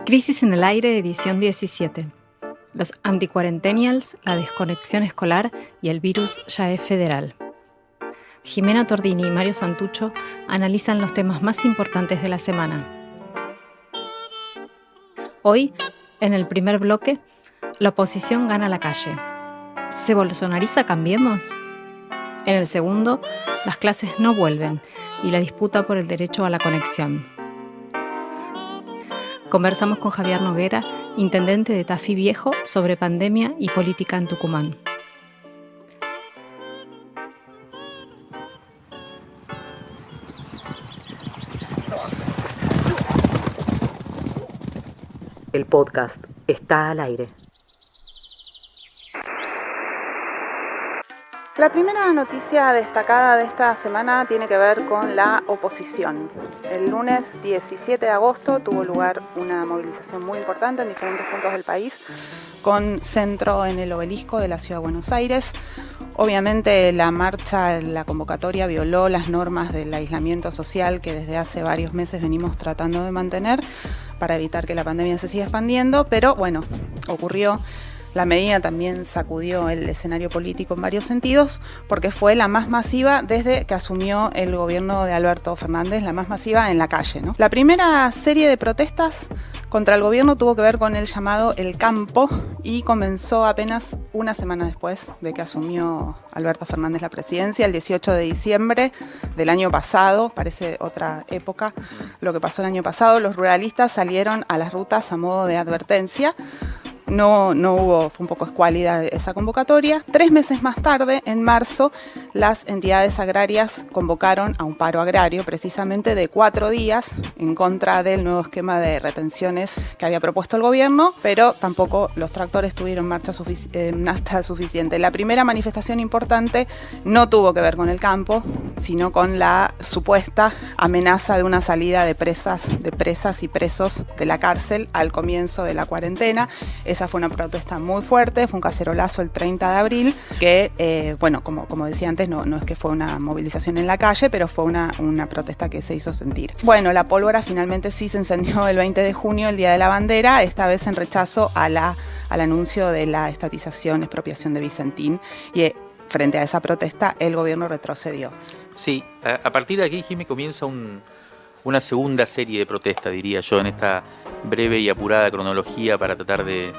Crisis en el aire, edición 17. Los anticuarentenials, la desconexión escolar y el virus ya es federal. Jimena Tordini y Mario Santucho analizan los temas más importantes de la semana. Hoy, en el primer bloque, la oposición gana la calle. ¿Se bolsonariza Cambiemos? En el segundo, las clases no vuelven y la disputa por el derecho a la conexión. Conversamos con Javier Noguera, intendente de Tafí Viejo, sobre pandemia y política en Tucumán. El podcast está al aire. La primera noticia destacada de esta semana tiene que ver con la oposición. El lunes 17 de agosto tuvo lugar una movilización muy importante en diferentes puntos del país, con centro en el Obelisco de la Ciudad de Buenos Aires. Obviamente la marcha, la convocatoria violó las normas del aislamiento social que desde hace varios meses venimos tratando de mantener para evitar que la pandemia se siga expandiendo, pero bueno, ocurrió. La medida también sacudió el escenario político en varios sentidos, porque fue la más masiva desde que asumió el gobierno de Alberto Fernández, la más masiva en la calle, ¿no? La primera serie de protestas contra el gobierno tuvo que ver con el llamado El Campo y comenzó apenas una semana después de que asumió Alberto Fernández la presidencia, el 18 de diciembre del año pasado. Parece otra época lo que pasó el año pasado. Los ruralistas salieron a las rutas a modo de advertencia. No hubo, fue un poco escuálida esa convocatoria. 3 meses más tarde, en marzo, las entidades agrarias convocaron a un paro agrario, precisamente de 4 días, en contra del nuevo esquema de retenciones que había propuesto el gobierno, pero tampoco los tractores tuvieron marcha suficiente. La primera manifestación importante no tuvo que ver con el campo, sino con la supuesta amenaza de una salida de presas y presos de la cárcel al comienzo de la cuarentena. Esa fue una protesta muy fuerte, fue un cacerolazo el 30 de abril, que, como decía antes, no es que fue una movilización en la calle, pero fue una protesta que se hizo sentir. Bueno, la pólvora finalmente sí se encendió el 20 de junio, el Día de la Bandera, esta vez en rechazo al anuncio de la estatización, expropiación de Vicentín, y frente a esa protesta el gobierno retrocedió. Sí, a partir de aquí, Jimmy, comienza una segunda serie de protestas, diría yo, en esta breve y apurada cronología para tratar de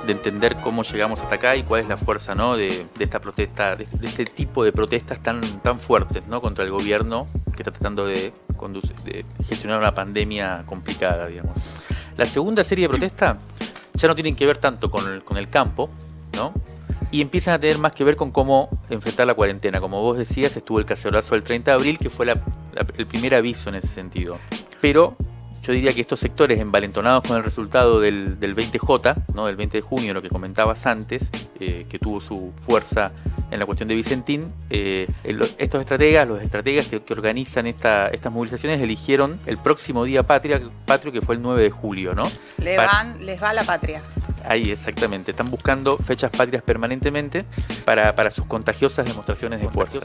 entender cómo llegamos hasta acá y cuál es la fuerza, ¿no?, de esta protesta, de este tipo de protestas tan fuertes, ¿no?, contra el gobierno que está tratando de gestionar una pandemia complicada, digamos. La segunda serie de protestas ya no tienen que ver tanto con el campo, ¿no?, y empiezan a tener más que ver con cómo enfrentar la cuarentena. Como vos decías, estuvo el cacerolazo del 30 de abril, que fue el primer aviso en ese sentido. Pero yo diría que estos sectores, envalentonados con el resultado del 20J, ¿no?, del 20 de junio, lo que comentabas antes, que tuvo su fuerza en la cuestión de Vicentín, los estrategas que organizan estas movilizaciones eligieron el próximo día patrio, que fue el 9 de julio, ¿no? Les va la patria. Ahí, exactamente. Están buscando fechas patrias permanentemente para sus contagiosas demostraciones de fuerza.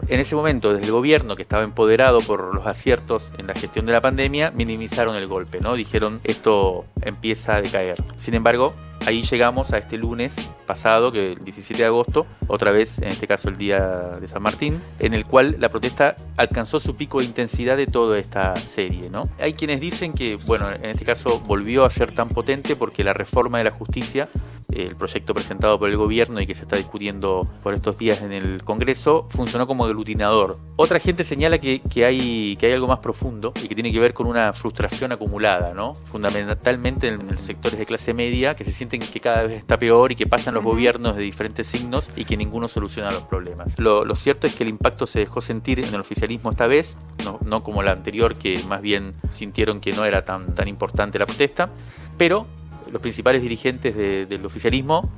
En ese momento, desde el gobierno, que estaba empoderado por los aciertos en la gestión de la pandemia, minimizaron el golpe, ¿no? Dijeron, esto empieza a decaer. Sin embargo, ahí llegamos a este lunes pasado, que el 17 de agosto, otra vez, en este caso el día de San Martín, en el cual la protesta alcanzó su pico de intensidad de toda esta serie, ¿no? Hay quienes dicen que, bueno, en este caso volvió a ser tan potente porque la reforma de la justicia, el proyecto presentado por el gobierno y que se está discutiendo por estos días en el Congreso, funcionó como aglutinador. Otra gente señala que hay algo más profundo y que tiene que ver con una frustración acumulada, ¿no?, fundamentalmente en los sectores de clase media, que se sienten que cada vez está peor y que pasan los gobiernos de diferentes signos y que ninguno soluciona los problemas. Lo cierto es que el impacto se dejó sentir en el oficialismo esta vez, no como la anterior, que más bien sintieron que no era tan importante la protesta, pero los principales dirigentes del oficialismo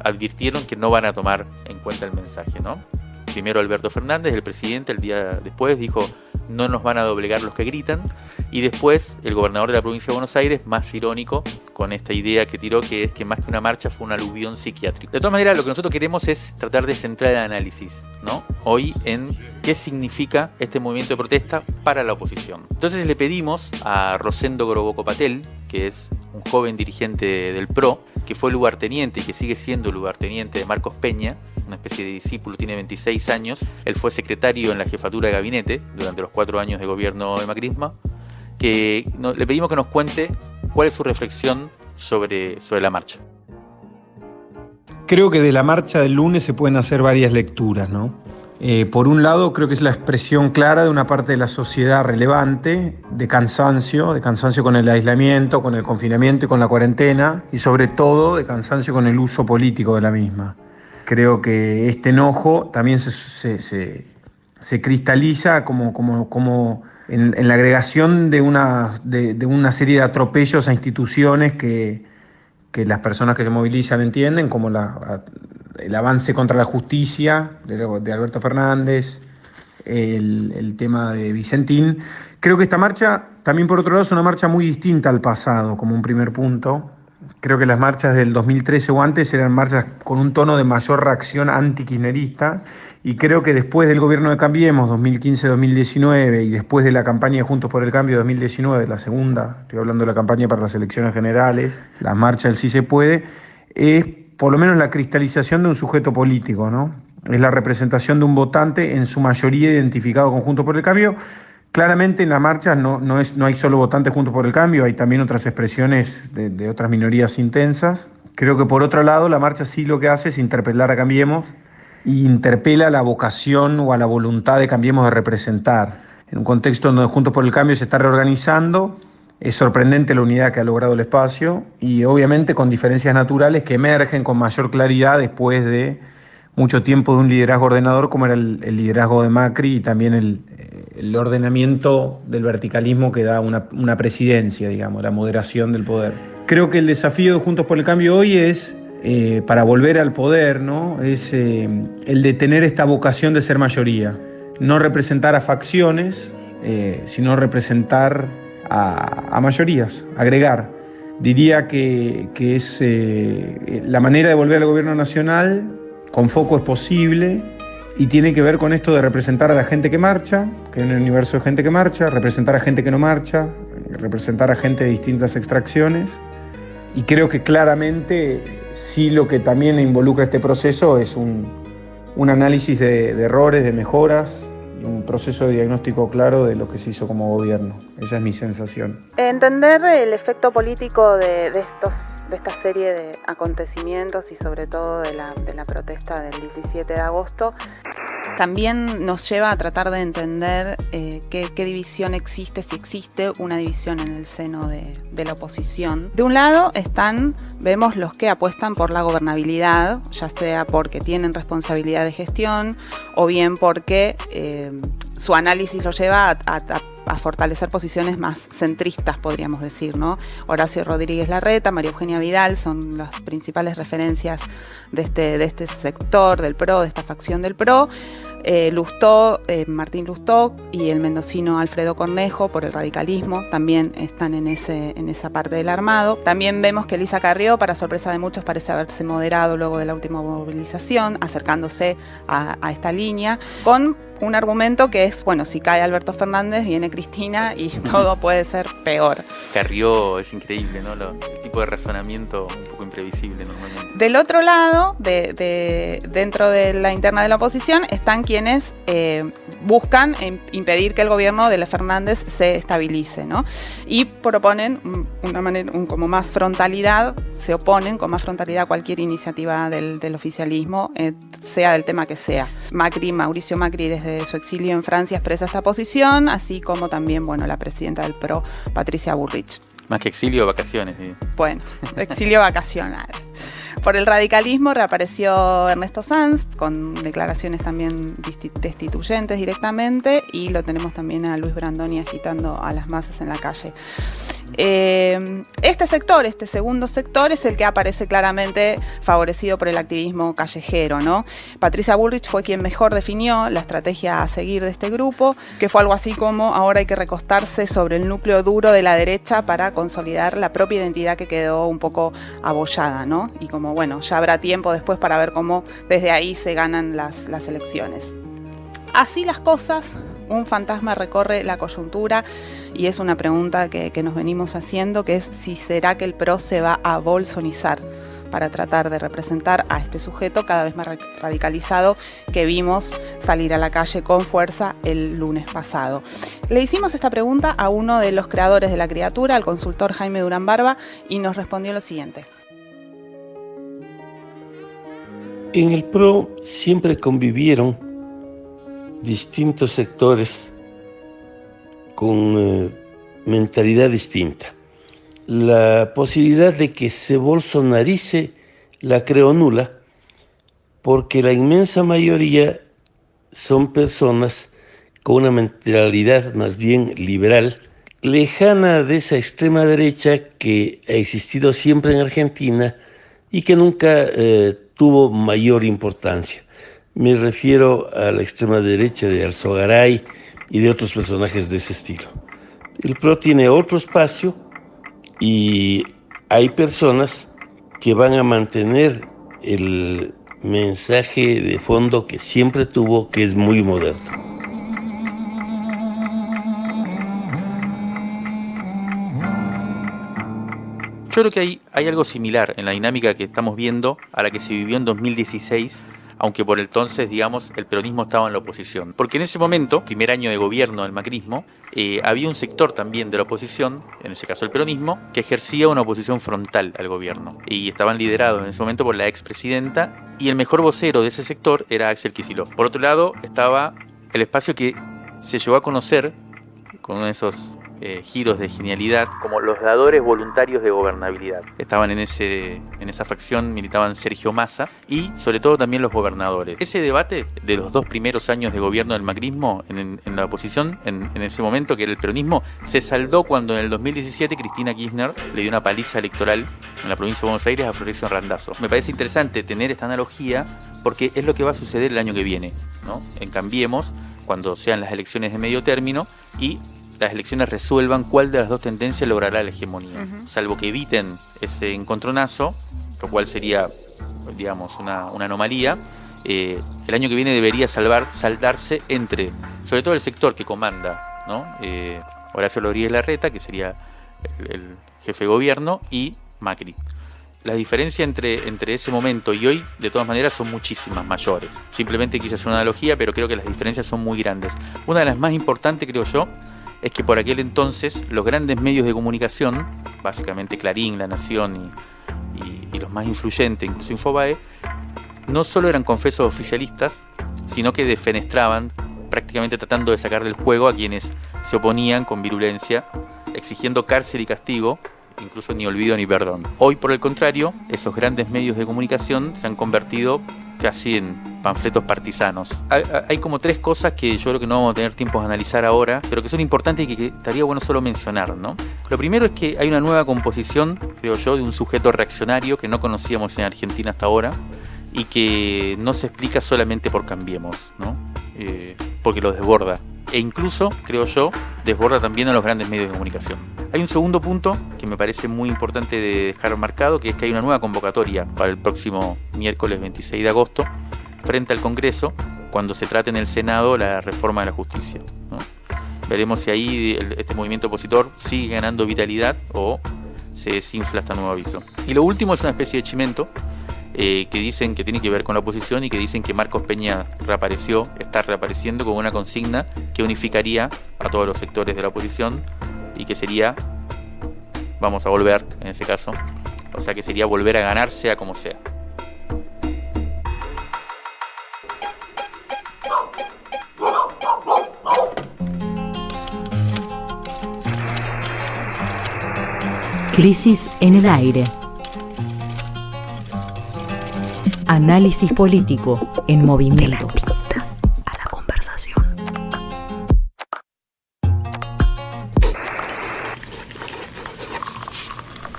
advirtieron que no van a tomar en cuenta el mensaje, ¿no? Primero Alberto Fernández, el presidente, el día después dijo, no nos van a doblegar los que gritan, y después el gobernador de la provincia de Buenos Aires, más irónico, con esta idea que tiró, que es que más que una marcha fue un aluvión psiquiátrico. De todas maneras, lo que nosotros queremos es tratar de centrar el análisis, ¿no?, hoy en qué significa este movimiento de protesta para la oposición. Entonces le pedimos a Rosendo Groboco Patel, que es un joven dirigente del PRO, que fue lugarteniente y que sigue siendo lugarteniente de Marcos Peña, una especie de discípulo, tiene 26 años. Él fue secretario en la jefatura de gabinete durante los 4 años de gobierno de macrismo, que le pedimos que nos cuente cuál es su reflexión sobre la marcha. Creo que de la marcha del lunes se pueden hacer varias lecturas, ¿no? Por un lado, creo que es la expresión clara de una parte de la sociedad relevante, de cansancio con el aislamiento, con el confinamiento y con la cuarentena, y sobre todo de cansancio con el uso político de la misma. Creo que este enojo también se cristaliza como en la agregación de una serie de atropellos a instituciones que las personas que se movilizan entienden, como el avance contra la justicia de Alberto Fernández, el tema de Vicentín. Creo que esta marcha, también por otro lado, es una marcha muy distinta al pasado, como un primer punto. Creo que las marchas del 2013 o antes eran marchas con un tono de mayor reacción anti-kirchnerista, y creo que después del gobierno de Cambiemos, 2015-2019, y después de la campaña de Juntos por el Cambio 2019, la segunda, estoy hablando de la campaña para las elecciones generales, la marcha del Sí se puede, es por lo menos la cristalización de un sujeto político, ¿no? Es la representación de un votante, en su mayoría identificado con Juntos por el Cambio. Claramente en la marcha no hay solo votantes Juntos por el Cambio, hay también otras expresiones de otras minorías intensas. Creo que por otro lado la marcha sí lo que hace es interpelar a Cambiemos, y interpela la vocación o a la voluntad de Cambiemos de representar. En un contexto donde Juntos por el Cambio se está reorganizando, es sorprendente la unidad que ha logrado el espacio, y obviamente con diferencias naturales que emergen con mayor claridad después de mucho tiempo de un liderazgo ordenador como era el liderazgo de Macri, y también el ordenamiento del verticalismo que da una presidencia, digamos, la moderación del poder. Creo que el desafío de Juntos por el Cambio hoy es, para volver al poder, ¿no?, es el de tener esta vocación de ser mayoría. No representar a facciones, sino representar a mayorías, agregar. Diría que es la manera de volver al gobierno nacional con foco es posible, y tiene que ver con esto de representar a la gente que marcha, que en el universo de gente que marcha, representar a gente que no marcha, representar a gente de distintas extracciones. Y creo que claramente sí lo que también involucra este proceso es un análisis de errores, de mejoras, y un proceso de diagnóstico claro de lo que se hizo como gobierno. Esa es mi sensación. Entender el efecto político de esta serie de acontecimientos, y sobre todo de la protesta del 17 de agosto, también nos lleva a tratar de entender qué división existe, si existe una división en el seno de la oposición. De un lado vemos los que apuestan por la gobernabilidad, ya sea porque tienen responsabilidad de gestión o bien porque su análisis lo lleva a fortalecer posiciones más centristas, podríamos decir, ¿no? Horacio Rodríguez Larreta, María Eugenia Vidal son las principales referencias de este sector del PRO, de esta facción del PRO. Martín Lustó y el mendocino Alfredo Cornejo por el radicalismo también están en esa parte del armado. También vemos que Elisa Carrió, para sorpresa de muchos, parece haberse moderado luego de la última movilización, acercándose a esta línea, con un argumento que es, bueno, si cae Alberto Fernández, viene Cristina y todo puede ser peor. Carrió es increíble, ¿no? El tipo de razonamiento un poco imprevisible normalmente. Del otro lado, dentro de la interna de la oposición, están quienes buscan impedir que el gobierno de Fernández se estabilice, ¿no? Y proponen una manera, como más frontalidad, se oponen con más frontalidad a cualquier iniciativa del oficialismo, sea del tema que sea. Mauricio Macri, desde su exilio en Francia, expresa esa posición, así como también, bueno, la presidenta del PRO, Patricia Bullrich. Más que exilio, vacaciones. ¿Sí? Bueno, exilio vacacional. Por el radicalismo reapareció Ernesto Sanz, con declaraciones también destituyentes directamente, y lo tenemos también a Luis Brandoni agitando a las masas en la calle. Este sector, este segundo sector, es el que aparece claramente favorecido por el activismo callejero, ¿no? Patricia Bullrich fue quien mejor definió la estrategia a seguir de este grupo, que fue algo así como: ahora hay que recostarse sobre el núcleo duro de la derecha para consolidar la propia identidad que quedó un poco abollada, ¿no? Y como, bueno, ya habrá tiempo después para ver cómo desde ahí se ganan las elecciones. Así las cosas, un fantasma recorre la coyuntura y es una pregunta que nos venimos haciendo, que es si será que el PRO se va a bolsonizar para tratar de representar a este sujeto cada vez más radicalizado que vimos salir a la calle con fuerza el lunes pasado. Le hicimos esta pregunta a uno de los creadores de La Criatura, al consultor Jaime Durán Barba, y nos respondió lo siguiente. En el PRO siempre convivieron distintos sectores con mentalidad distinta. La posibilidad de que se bolsonarice la creo nula, porque la inmensa mayoría son personas con una mentalidad más bien liberal, lejana de esa extrema derecha que ha existido siempre en Argentina y que nunca tuvo mayor importancia. Me refiero a la extrema derecha de Alzogaray y de otros personajes de ese estilo. El PRO tiene otro espacio y hay personas que van a mantener el mensaje de fondo que siempre tuvo, que es muy moderno. Yo creo que hay algo similar en la dinámica que estamos viendo a la que se vivió en 2016, aunque por entonces, digamos, el peronismo estaba en la oposición. Porque en ese momento, primer año de gobierno del macrismo, había un sector también de la oposición, en ese caso el peronismo, que ejercía una oposición frontal al gobierno. Y estaban liderados en ese momento por la expresidenta, y el mejor vocero de ese sector era Axel Kicillof. Por otro lado, estaba el espacio que se llegó a conocer con uno de esos giros de genialidad como los dadores voluntarios de gobernabilidad. Estaban en esa facción, militaban Sergio Massa y sobre todo también los gobernadores. Ese debate de los 2 primeros años de gobierno del macrismo en la oposición, en ese momento que era el peronismo, se saldó cuando en el 2017 Cristina Kirchner le dio una paliza electoral en la provincia de Buenos Aires a Florencio Randazzo. Me parece interesante tener esta analogía porque es lo que va a suceder el año que viene, ¿no? En Cambiemos, cuando sean las elecciones de medio término y las elecciones resuelvan cuál de las dos tendencias logrará la hegemonía. Salvo que eviten ese encontronazo, lo cual sería, digamos, una anomalía, el año que viene debería saldarse entre, sobre todo el sector que comanda, ¿no? Horacio Rodríguez Larreta, que sería el jefe de gobierno, y Macri. Las diferencias entre ese momento y hoy, de todas maneras, son muchísimas mayores. Simplemente quise hacer una analogía, pero creo que las diferencias son muy grandes. Una de las más importantes, creo yo, es que por aquel entonces los grandes medios de comunicación, básicamente Clarín, La Nación y los más influyentes, incluso Infobae, no solo eran confesos oficialistas, sino que defenestraban, prácticamente tratando de sacar del juego a quienes se oponían con virulencia, exigiendo cárcel y castigo, incluso ni olvido ni perdón. Hoy, por el contrario, esos grandes medios de comunicación se han convertido casi en panfletos partisanos. Hay como 3 cosas que yo creo que no vamos a tener tiempo de analizar ahora, pero que son importantes y que estaría bueno solo mencionar, ¿no? Lo primero es que hay una nueva composición, creo yo, de un sujeto reaccionario que no conocíamos en Argentina hasta ahora y que no se explica solamente por Cambiemos, ¿no? Porque lo desborda. E incluso, creo yo, desborda también a los grandes medios de comunicación. Hay un segundo punto que me parece muy importante de dejar marcado, que es que hay una nueva convocatoria para el próximo miércoles 26 de agosto frente al Congreso, cuando se trate en el Senado la reforma de la justicia, ¿no? Veremos si ahí este movimiento opositor sigue ganando vitalidad o se desinfla este nuevo aviso. Y lo último es una especie de chimento que dicen que tiene que ver con la oposición y que dicen que Marcos Peña está reapareciendo con una consigna que unificaría a todos los sectores de la oposición y que sería, vamos a volver en ese caso, o sea que sería volver a ganar sea como sea. Crisis en el aire. Análisis político en movimiento. De la pinta a la conversación.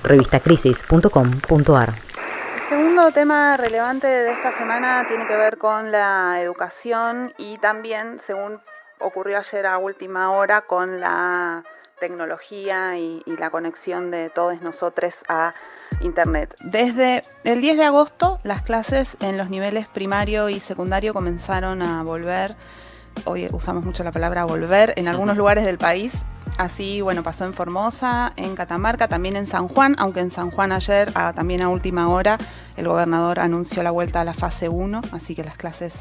revistacrisis.com.ar. El segundo tema relevante de esta semana tiene que ver con la educación y también, según ocurrió ayer a última hora, con la tecnología y la conexión de todos nosotros a Internet. Desde el 10 de agosto, las clases en los niveles primario y secundario comenzaron a volver. Hoy usamos mucho la palabra volver en algunos lugares del país. Así, bueno, pasó en Formosa, en Catamarca, también en San Juan, aunque en San Juan ayer, también a última hora, el gobernador anunció la vuelta a la fase 1, así que las clases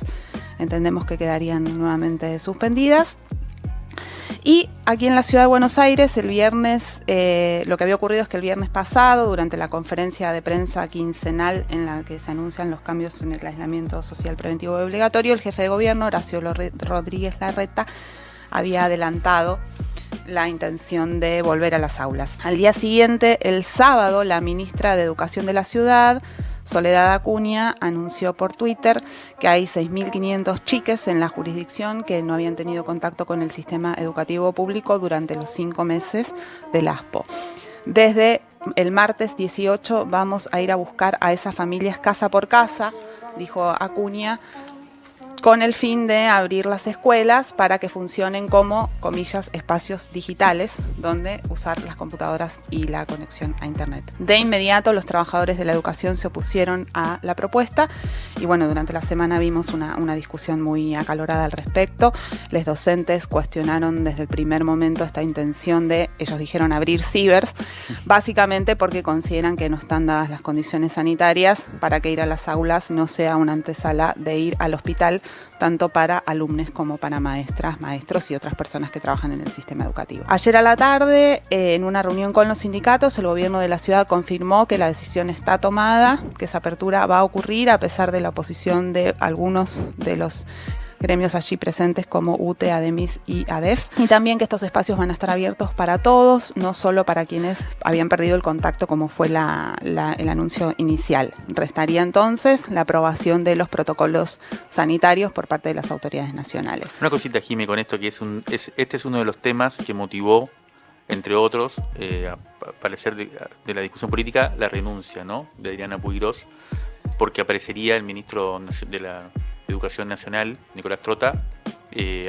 entendemos que quedarían nuevamente suspendidas. Y aquí en la ciudad de Buenos Aires, el viernes, lo que había ocurrido es que el viernes pasado, durante la conferencia de prensa quincenal en la que se anuncian los cambios en el aislamiento social preventivo y obligatorio, el jefe de gobierno, Horacio Rodríguez Larreta, había adelantado la intención de volver a las aulas. Al día siguiente, el sábado, la ministra de Educación de la ciudad, Soledad Acuña, anunció por Twitter que hay 6.500 chiques en la jurisdicción que no habían tenido contacto con el sistema educativo público durante los 5 meses del ASPO. Desde el martes 18 vamos a ir a buscar a esas familias casa por casa, dijo Acuña, con el fin de abrir las escuelas para que funcionen como, comillas, espacios digitales donde usar las computadoras y la conexión a Internet. De inmediato los trabajadores de la educación se opusieron a la propuesta y bueno, durante la semana vimos una discusión muy acalorada al respecto. Los docentes cuestionaron desde el primer momento esta intención de, ellos dijeron, abrir cibers, básicamente porque consideran que no están dadas las condiciones sanitarias para que ir a las aulas no sea una antesala de ir al hospital, tanto para alumnos como para maestras, maestros y otras personas que trabajan en el sistema educativo. Ayer a la tarde, en una reunión con los sindicatos, el gobierno de la ciudad confirmó que la decisión está tomada, que esa apertura va a ocurrir a pesar de la oposición de algunos de los gremios allí presentes como UTE, ADEMIS y ADEF, y también que estos espacios van a estar abiertos para todos, no solo para quienes habían perdido el contacto como fue el anuncio inicial. Restaría entonces la aprobación de los protocolos sanitarios por parte de las autoridades nacionales. Una cosita, Jimé, con esto, que este es uno de los temas que motivó, entre otros, a parecer de la discusión política, la renuncia, ¿no?, de Adriana Puigros, porque aparecería el ministro de la Educación Nacional, Nicolás Trota,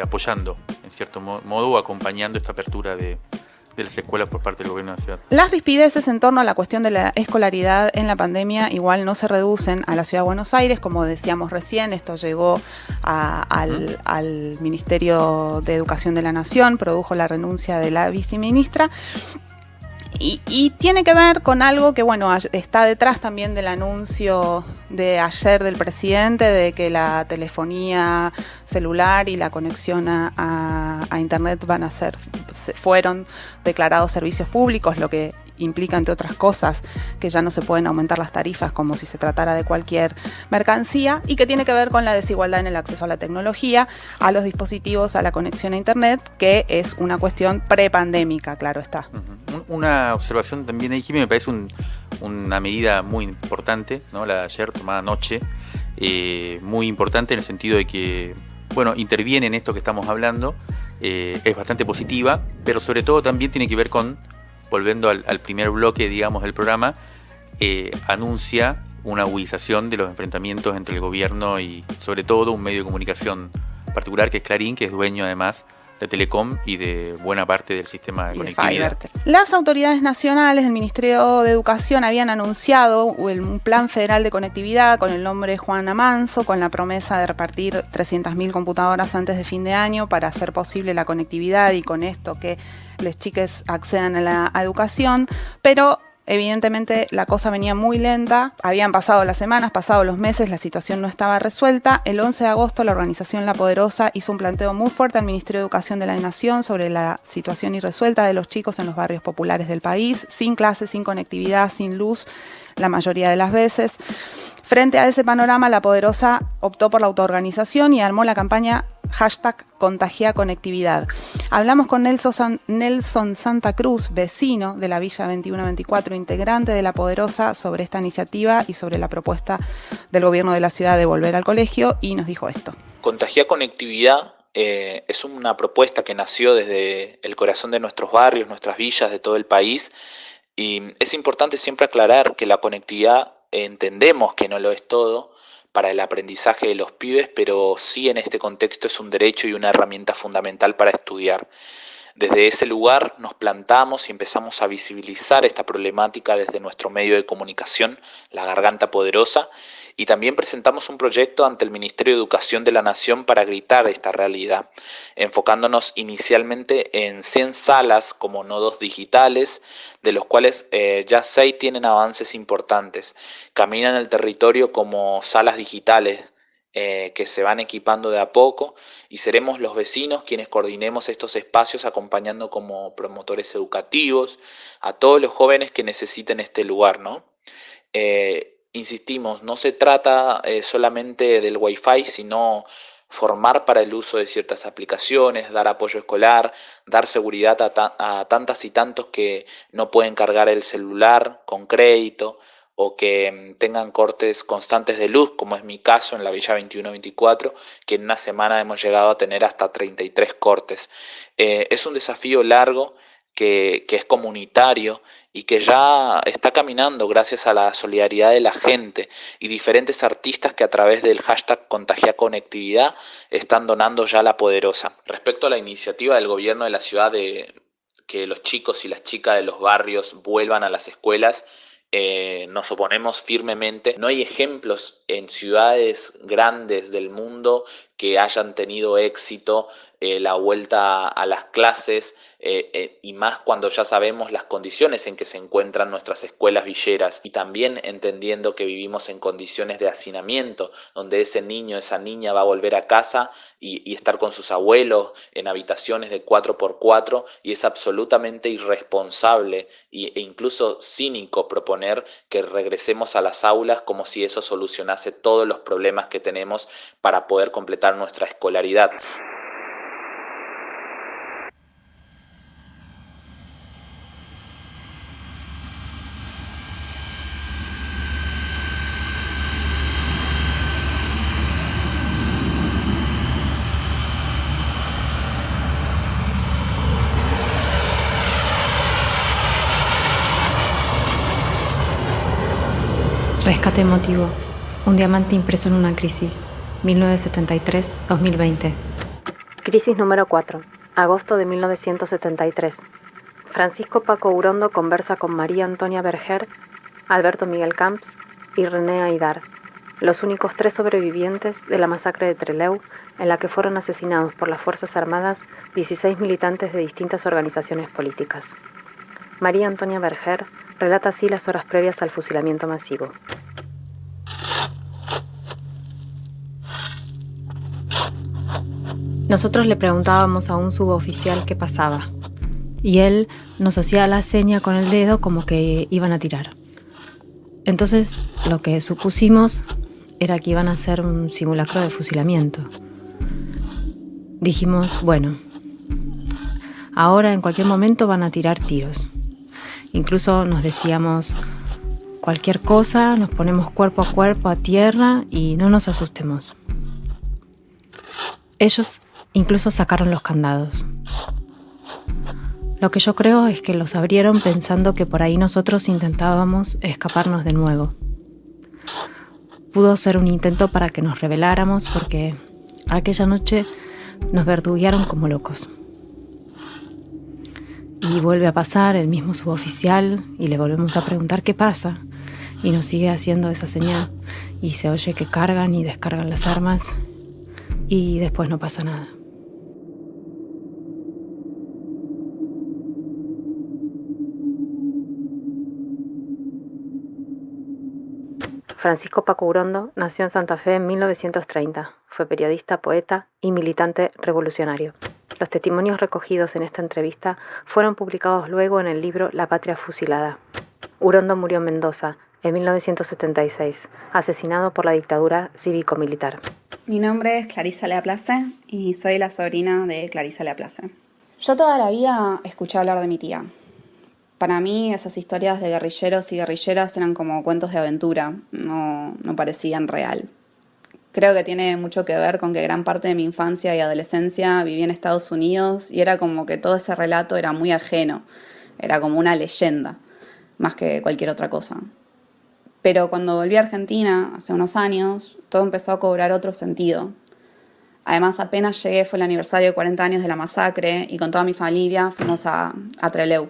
apoyando, en cierto modo, o acompañando esta apertura de las escuelas por parte del gobierno de la ciudad. Las rispideces en torno a la cuestión de la escolaridad en la pandemia igual no se reducen a la ciudad de Buenos Aires, como decíamos recién, esto llegó al Ministerio de Educación de la Nación, produjo la renuncia de la viceministra. Y tiene que ver con algo que, bueno, está detrás también del anuncio de ayer del presidente de que la telefonía celular y la conexión a Internet fueron declarados servicios públicos, lo que implica, entre otras cosas, que ya no se pueden aumentar las tarifas como si se tratara de cualquier mercancía, y que tiene que ver con la desigualdad en el acceso a la tecnología, a los dispositivos, a la conexión a Internet, que es una cuestión prepandémica, claro está. Una observación también ahí, Jimmy, me parece una medida muy importante, ¿no?, la de ayer tomada anoche, muy importante en el sentido de que, bueno, interviene en esto que estamos hablando, es bastante positiva, pero sobre todo también tiene que ver con, volviendo al primer bloque, digamos, del programa, anuncia una agudización de los enfrentamientos entre el gobierno y, sobre todo, un medio de comunicación particular que es Clarín, que es dueño además de Telecom y de buena parte del sistema de conectividad. Las autoridades nacionales del Ministerio de Educación habían anunciado un plan federal de conectividad con el nombre Juana Manso, con la promesa de repartir 300.000 computadoras antes de fin de año para hacer posible la conectividad y con esto que los chiques accedan a la educación, pero evidentemente la cosa venía muy lenta, habían pasado las semanas, pasado los meses, la situación no estaba resuelta. El 11 de agosto la organización La Poderosa hizo un planteo muy fuerte al Ministerio de Educación de la Nación sobre la situación irresuelta de los chicos en los barrios populares del país, sin clases, sin conectividad, sin luz, la mayoría de las veces. Frente a ese panorama, La Poderosa optó por la autoorganización y armó la campaña #ContagiaConectividad. Hablamos con Nelson Santa Cruz, vecino de la Villa 2124, integrante de La Poderosa, sobre esta iniciativa y sobre la propuesta del gobierno de la ciudad de volver al colegio, y nos dijo esto. Contagiar Conectividad es una propuesta que nació desde el corazón de nuestros barrios, nuestras villas de todo el país, Y es importante siempre aclarar que la conectividad entendemos que no lo es todo para el aprendizaje de los pibes, pero sí en este contexto es un derecho y una herramienta fundamental para estudiar. Desde ese lugar nos plantamos y empezamos a visibilizar esta problemática desde nuestro medio de comunicación, La Garganta Poderosa, y también presentamos un proyecto ante el Ministerio de Educación de la Nación para gritar esta realidad, enfocándonos inicialmente en 100 salas como nodos digitales, de los cuales ya 6 tienen avances importantes. Caminan el territorio como salas digitales, que se van equipando de a poco, y seremos los vecinos quienes coordinemos estos espacios acompañando como promotores educativos a todos los jóvenes que necesiten este lugar, ¿no? Insistimos, no se trata solamente del Wi-Fi, sino formar para el uso de ciertas aplicaciones, dar apoyo escolar, dar seguridad a tantas y tantos que no pueden cargar el celular con crédito, o que tengan cortes constantes de luz, como es mi caso en la Villa 21-24, que en una semana hemos llegado a tener hasta 33 cortes. Es un desafío largo que es comunitario y que ya está caminando gracias a la solidaridad de la gente y diferentes artistas que a través del hashtag Contagia Conectividad están donando ya la poderosa. Respecto a la iniciativa del gobierno de la ciudad de que los chicos y las chicas de los barrios vuelvan a las escuelas, nos oponemos firmemente. No hay ejemplos en ciudades grandes del mundo que hayan tenido éxito la vuelta a las clases, y más cuando ya sabemos las condiciones en que se encuentran nuestras escuelas villeras, y también entendiendo que vivimos en condiciones de hacinamiento, donde ese niño, esa niña va a volver a casa y estar con sus abuelos en habitaciones de 4x4, y es absolutamente irresponsable e incluso cínico proponer que regresemos a las aulas como si eso solucionase todos los problemas que tenemos para poder completar nuestra escolaridad. Rescate emotivo. Un diamante impreso en una crisis. 1973-2020. Crisis número 4. Agosto de 1973. Francisco Paco Urondo conversa con María Antonia Berger, Alberto Miguel Camps y René Aydar, los únicos 3 sobrevivientes de la masacre de Trelew, en la que fueron asesinados por las Fuerzas Armadas 16 militantes de distintas organizaciones políticas. María Antonia Berger relata así las horas previas al fusilamiento masivo. Nosotros le preguntábamos a un suboficial qué pasaba, y él nos hacía la seña con el dedo como que iban a tirar. Entonces, lo que supusimos era que iban a hacer un simulacro de fusilamiento. Dijimos, bueno, ahora en cualquier momento van a tirar tiros. Incluso nos decíamos, cualquier cosa, nos ponemos cuerpo a cuerpo a tierra y no nos asustemos. Ellos incluso sacaron los candados. Lo que yo creo es que los abrieron pensando que por ahí nosotros intentábamos escaparnos de nuevo. Pudo ser un intento para que nos rebeláramos porque aquella noche nos verduguearon como locos. Y vuelve a pasar el mismo suboficial y le volvemos a preguntar qué pasa y nos sigue haciendo esa señal y se oye que cargan y descargan las armas y después no pasa nada. Francisco Paco Urondo nació en Santa Fe en 1930. Fue periodista, poeta y militante revolucionario. Los testimonios recogidos en esta entrevista fueron publicados luego en el libro La Patria Fusilada. Urondo murió en Mendoza en 1976, asesinado por la dictadura cívico-militar. Mi nombre es Clarisa Leaplace y soy la sobrina de Clarisa Leaplace. Yo toda la vida escuché hablar de mi tía. Para mí esas historias de guerrilleros y guerrilleras eran como cuentos de aventura, no parecían real. Creo que tiene mucho que ver con que gran parte de mi infancia y adolescencia viví en Estados Unidos y era como que todo ese relato era muy ajeno, era como una leyenda. más que cualquier otra cosa. Pero cuando volví a Argentina, hace unos años, todo empezó a cobrar otro sentido. Además, apenas llegué, fue el aniversario de 40 años de la masacre, y con toda mi familia fuimos a Trelew.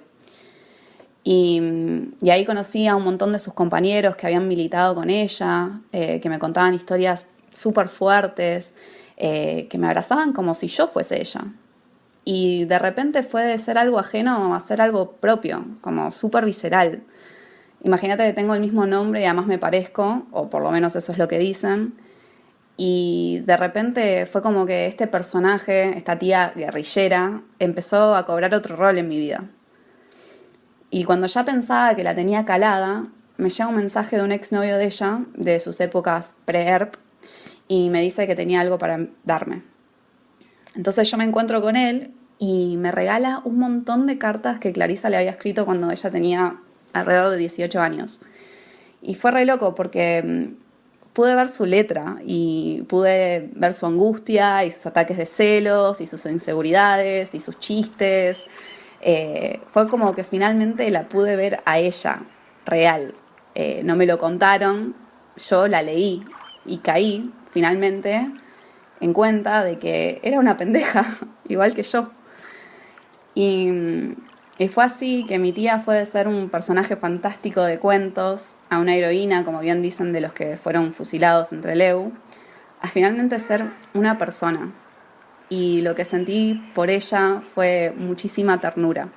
Y ahí conocí a un montón de sus compañeros que habían militado con ella, que me contaban historias súper fuertes, que me abrazaban como si yo fuese ella. Y de repente fue de ser algo ajeno a ser algo propio, como súper visceral. Imagínate que tengo el mismo nombre y además me parezco, o por lo menos eso es lo que dicen. Y de repente fue como que este personaje, esta tía guerrillera, empezó a cobrar otro rol en mi vida. Y cuando ya pensaba que la tenía calada, me llega un mensaje de un exnovio de ella, de sus épocas pre-ERP, y me dice que tenía algo para darme. Entonces yo me encuentro con él y me regala un montón de cartas que Clarisa le había escrito cuando ella tenía alrededor de 18 años. Y fue re loco porque pude ver su letra y pude ver su angustia y sus ataques de celos y sus inseguridades y sus chistes. Fue como que finalmente la pude ver a ella, real. No me lo contaron, yo la leí y caí finalmente en cuenta de que era una pendeja, igual que yo. Y fue así que mi tía fue de ser un personaje fantástico de cuentos a una heroína, como bien dicen, de los que fueron fusilados en Trelew, a finalmente ser una persona. Y lo que sentí por ella fue muchísima ternura.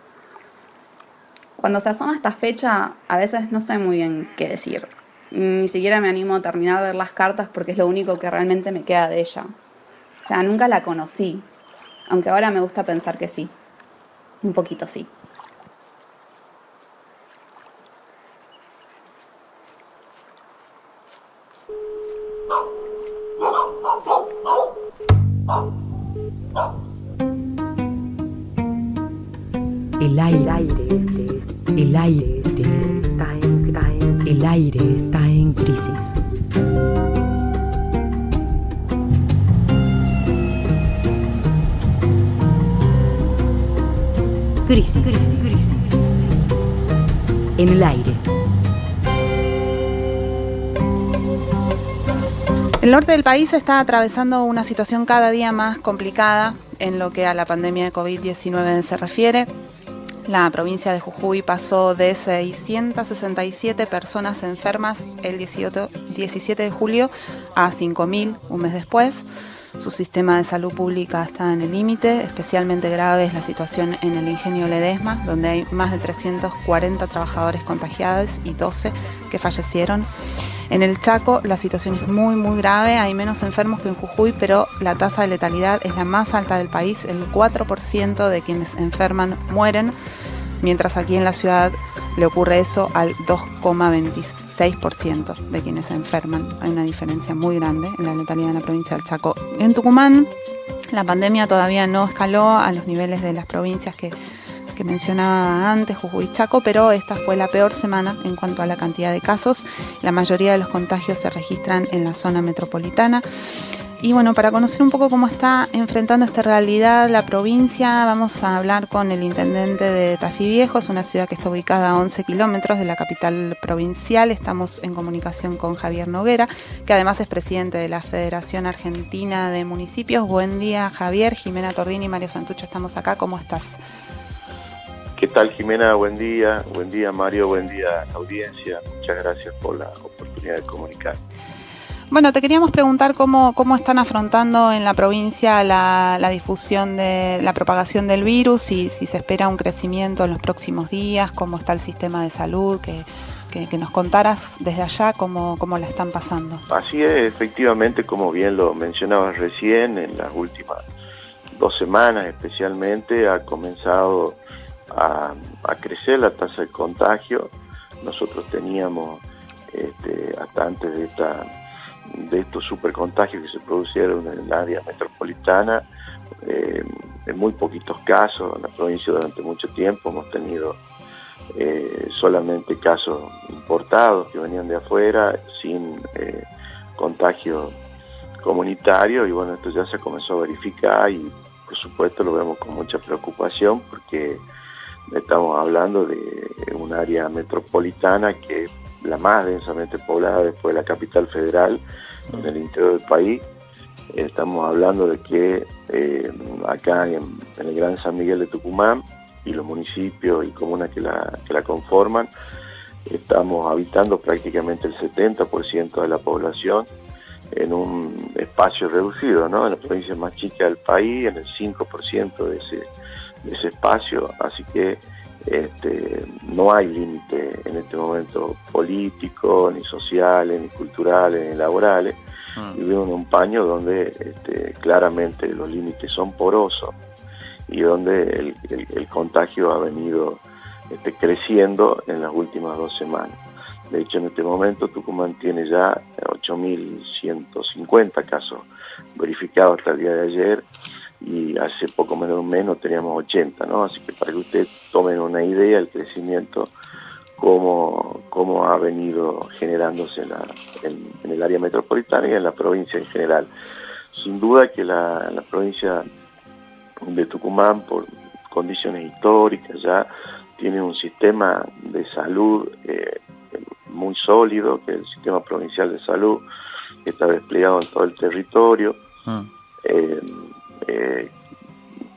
Cuando se asoma esta fecha, a veces no sé muy bien qué decir. Ni siquiera me animo a terminar de ver las cartas porque es lo único que realmente me queda de ella. O sea, nunca la conocí, aunque ahora me gusta pensar que sí. Un poquito sí. El aire está en crisis. Crisis. En el aire. El norte del país está atravesando una situación cada día más complicada en lo que a la pandemia de COVID-19 se refiere. La provincia de Jujuy pasó de 667 personas enfermas el 17 de julio a 5.000 un mes después. Su sistema de salud pública está en el límite. Especialmente grave es la situación en el ingenio Ledesma, donde hay más de 340 trabajadores contagiados y 12 que fallecieron. En el Chaco la situación es muy muy grave, hay menos enfermos que en Jujuy, pero la tasa de letalidad es la más alta del país. El 4% de quienes enferman mueren, mientras aquí en la ciudad le ocurre eso al 2,26% de quienes se enferman. Hay una diferencia muy grande en la letalidad en la provincia del Chaco. En Tucumán la pandemia todavía no escaló a los niveles de las provincias que mencionaba antes, Jujuy y Chaco, pero esta fue la peor semana en cuanto a la cantidad de casos. La mayoría de los contagios se registran en la zona metropolitana. Y bueno, para conocer un poco cómo está enfrentando esta realidad la provincia, vamos a hablar con el intendente de Tafí Viejo. Es una ciudad que está ubicada a 11 kilómetros de la capital provincial. Estamos en comunicación con Javier Noguera, que además es presidente de la Federación Argentina de Municipios. Buen día, Javier. Jimena Tordini y Mario Santucho estamos acá. ¿Cómo estás? ¿Qué tal, Jimena? Buen día, Mario, buen día, audiencia. Muchas gracias por la oportunidad de comunicar. Bueno, te queríamos preguntar cómo están afrontando en la provincia la difusión de la propagación del virus y si se espera un crecimiento en los próximos días, cómo está el sistema de salud, que nos contaras desde allá cómo la están pasando. Así es, efectivamente, como bien lo mencionabas recién, en las últimas 2 semanas especialmente ha comenzado a crecer la tasa de contagio. Nosotros teníamos hasta antes de estos supercontagios que se producieron en el área metropolitana, en muy poquitos casos. En la provincia durante mucho tiempo hemos tenido solamente casos importados que venían de afuera, sin contagio comunitario, y bueno, esto ya se comenzó a verificar y por supuesto lo vemos con mucha preocupación porque Estamos hablando de un área metropolitana que es la más densamente poblada después de la capital federal en el interior del país. Estamos hablando de que acá en el Gran San Miguel de Tucumán y los municipios y comunas que la conforman, estamos habitando prácticamente el 70% de la población en un espacio reducido, ¿no? En la provincia más chica del país, en el 5% de ese espacio, así que no hay límite en este momento político, ni sociales, ni culturales, ni laborales. Vivimos en un paño donde claramente los límites son porosos y donde el contagio ha venido creciendo en las últimas 2 semanas. De hecho, en este momento Tucumán tiene ya 8.150 casos verificados hasta el día de ayer, y hace poco menos de un mes no teníamos 80, ¿no? Así que para que ustedes tomen una idea del crecimiento, cómo ha venido generándose en el área metropolitana y en la provincia en general. Sin duda que la provincia de Tucumán, por condiciones históricas, ya tiene un sistema de salud muy sólido, que es el sistema provincial de salud, que está desplegado en todo el territorio,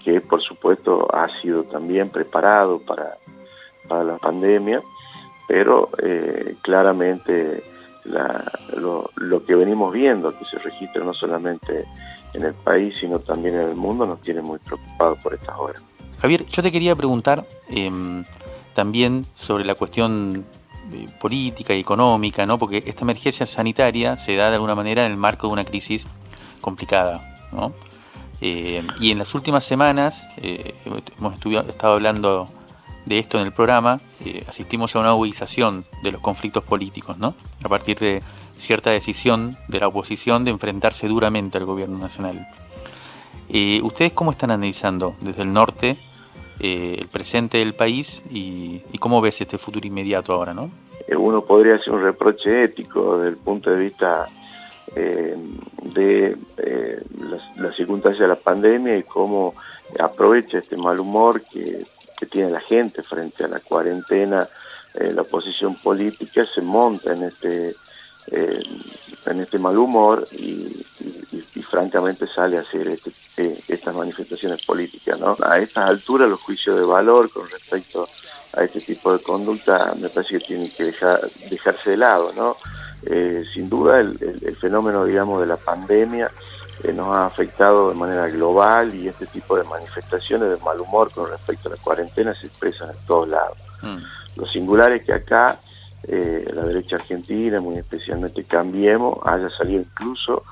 que por supuesto ha sido también preparado para la pandemia, pero claramente lo que venimos viendo, que se registra no solamente en el país, sino también en el mundo, nos tiene muy preocupados por estas horas. Javier, yo te quería preguntar también sobre la cuestión política y económica, ¿no? Porque esta emergencia sanitaria se da de alguna manera en el marco de una crisis complicada, ¿no? Y en las últimas semanas hemos estado hablando de esto en el programa, asistimos a una agudización de los conflictos políticos, ¿no? A partir de cierta decisión de la oposición de enfrentarse duramente al gobierno nacional. ¿Ustedes cómo están analizando desde el norte el presente del país y cómo ves este futuro inmediato ahora, ¿no? Uno podría hacer un reproche ético desde el punto de vista de la circunstancia de la pandemia y cómo aprovecha este mal humor que tiene la gente frente a la cuarentena. La oposición política se monta en este mal humor y francamente sale a hacer estas manifestaciones políticas, ¿no? A estas alturas los juicios de valor con respecto a este tipo de conducta me parece que tienen que dejarse de lado, ¿no? Sin duda el fenómeno, digamos, de la pandemia nos ha afectado de manera global, y este tipo de manifestaciones de mal humor con respecto a la cuarentena se expresan en todos lados. Lo singular es que acá la derecha argentina, muy especialmente Cambiemos, haya salido incluso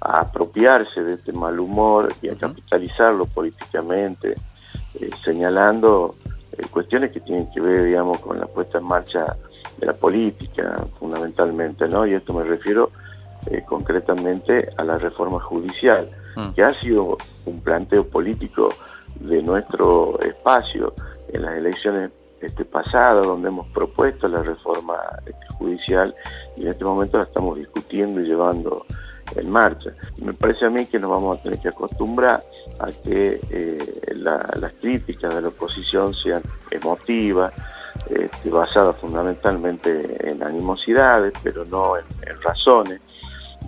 a apropiarse de este mal humor y a capitalizarlo políticamente, señalando cuestiones que tienen que ver, digamos, con la puesta en marcha de la política, fundamentalmente, ¿no? Y esto me refiero concretamente a la reforma judicial, que ha sido un planteo político de nuestro espacio en las elecciones pasadas, donde hemos propuesto la reforma judicial, y en este momento la estamos discutiendo y llevando en marcha. Me parece a mí que nos vamos a tener que acostumbrar a que las críticas de la oposición sean emotivas, basadas fundamentalmente en animosidades, pero no en razones,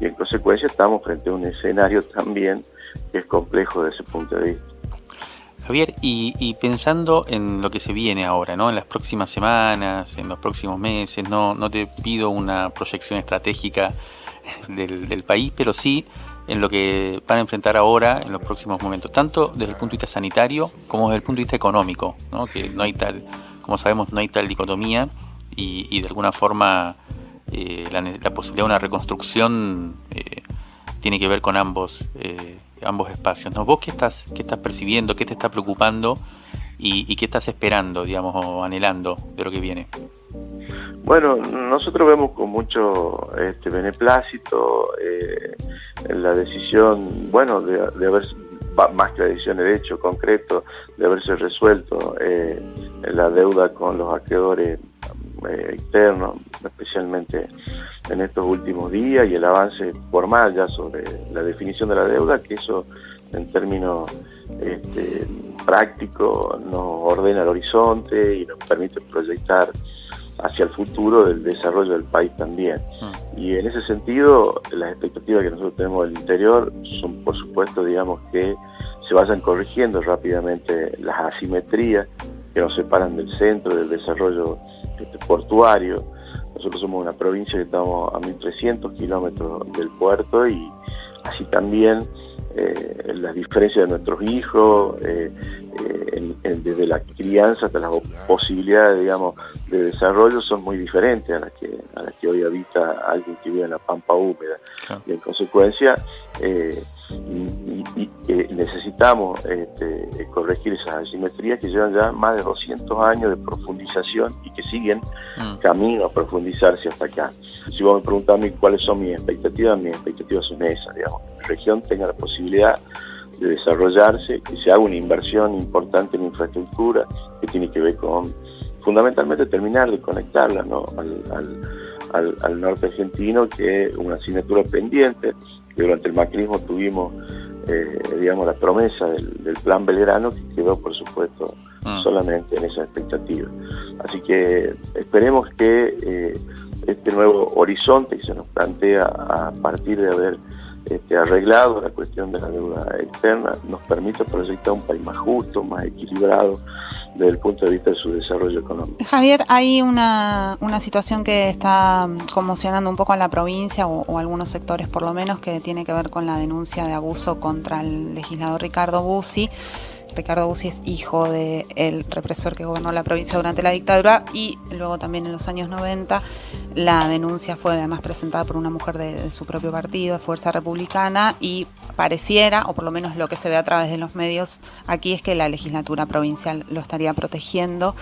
y en consecuencia estamos frente a un escenario también que es complejo desde ese punto de vista. Javier, y pensando en lo que se viene ahora, ¿no? En las próximas semanas, en los próximos meses, no te pido una proyección estratégica del país, pero sí en lo que van a enfrentar ahora en los próximos momentos, tanto desde el punto de vista sanitario como desde el punto de vista económico, ¿no? Que no hay tal, como sabemos, no hay tal dicotomía, y de alguna forma la posibilidad de una reconstrucción tiene que ver con ambos espacios, ¿no? ¿Vos qué estás percibiendo, qué te está preocupando y qué estás esperando, digamos, o anhelando de lo que viene? Bueno, nosotros vemos con mucho beneplácito la decisión, bueno, de haber, más que la decisión de hecho concreto, de haberse resuelto la deuda con los acreedores externos, especialmente en estos últimos días, y el avance formal ya sobre la definición de la deuda, que eso en términos práctico, nos ordena el horizonte y nos permite proyectar hacia el futuro del desarrollo del país también. Y en ese sentido, las expectativas que nosotros tenemos del interior son, por supuesto, digamos, que se vayan corrigiendo rápidamente las asimetrías que nos separan del centro, del desarrollo portuario. Nosotros somos una provincia que estamos a 1.300 kilómetros del puerto y así también las diferencias de nuestros hijos, desde la crianza hasta las posibilidades, digamos, de desarrollo son muy diferentes a las que hoy habita alguien que vive en la pampa húmeda. Claro. Y en consecuencia necesitamos corregir esas asimetrías que llevan ya más de 200 años de profundización y que siguen camino a profundizarse hasta acá. Si vos me preguntás a mí cuáles son mis expectativas son esas, digamos, que la región tenga la posibilidad de desarrollarse, que se haga una inversión importante en infraestructura que tiene que ver con, fundamentalmente, terminar de conectarla, ¿no?, al norte argentino, que es una asignatura pendiente, que durante el macrismo tuvimos, digamos, la promesa del Plan Belgrano, que quedó, por supuesto, solamente en esa expectativa. Así que esperemos que este nuevo horizonte que se nos plantea a partir de haber arreglado la cuestión de la deuda externa nos permita proyectar un país más justo, más equilibrado desde el punto de vista de su desarrollo económico. Javier, hay una situación que está conmocionando un poco a la provincia o algunos sectores por lo menos, que tiene que ver con la denuncia de abuso contra el legislador Ricardo Bussi. Ricardo Bussi es hijo del represor que gobernó la provincia durante la dictadura y luego también en los años 90 la denuncia fue además presentada por una mujer de su propio partido, Fuerza Republicana, y pareciera, o por lo menos lo que se ve a través de los medios aquí, es que la legislatura provincial lo estaría protegiendo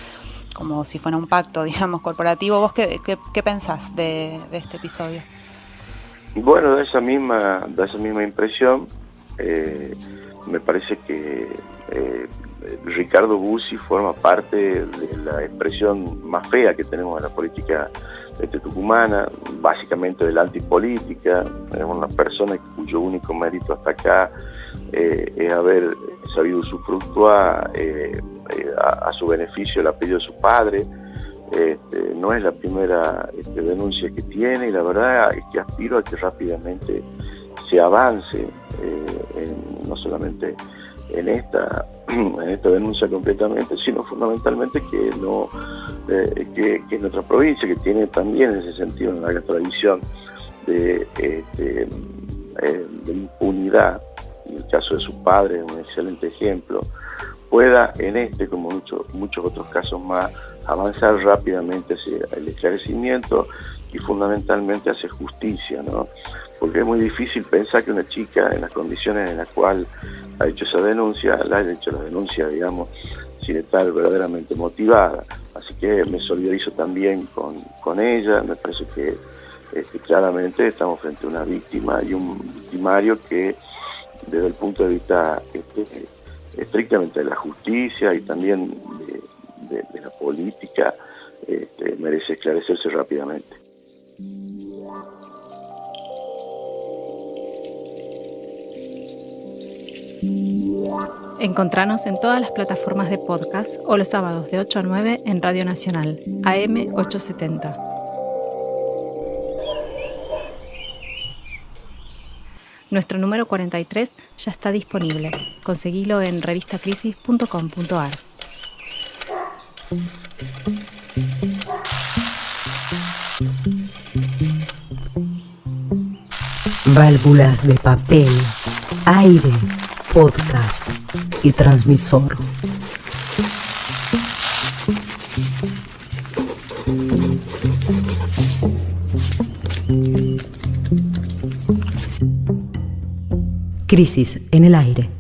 como si fuera un pacto, digamos, corporativo. ¿Vos qué pensás de este episodio? Bueno, da esa misma impresión. Me parece que Ricardo Bussi forma parte de la expresión más fea que tenemos en la política tucumana, básicamente de la antipolítica. Es una persona cuyo único mérito hasta acá es haber sabido usufructuar a su beneficio el apellido de su padre. No es la primera denuncia que tiene, y la verdad es que aspiro a que rápidamente se avance no solamente en esta denuncia completamente, sino fundamentalmente que es nuestra provincia, que tiene también en ese sentido una larga tradición de impunidad, y el caso de su padre es un excelente ejemplo, pueda en como muchos otros casos más, avanzar rápidamente hacia el esclarecimiento y fundamentalmente hacer justicia, ¿no? Porque es muy difícil pensar que una chica, en las condiciones en las cuales ha hecho esa denuncia, la haya hecho la denuncia, digamos, sin estar verdaderamente motivada. Así que me solidarizo también con ella. Me parece que claramente estamos frente a una víctima y un victimario que, desde el punto de vista estrictamente de la justicia y también de la política, merece esclarecerse rápidamente. Encontranos en todas las plataformas de podcast o los sábados de 8 a 9 en Radio Nacional, AM 870. Nuestro número 43 ya está disponible. Conseguilo en revistacrisis.com.ar. Válvulas de papel, aire, podcast y transmisor. Crisis en el aire.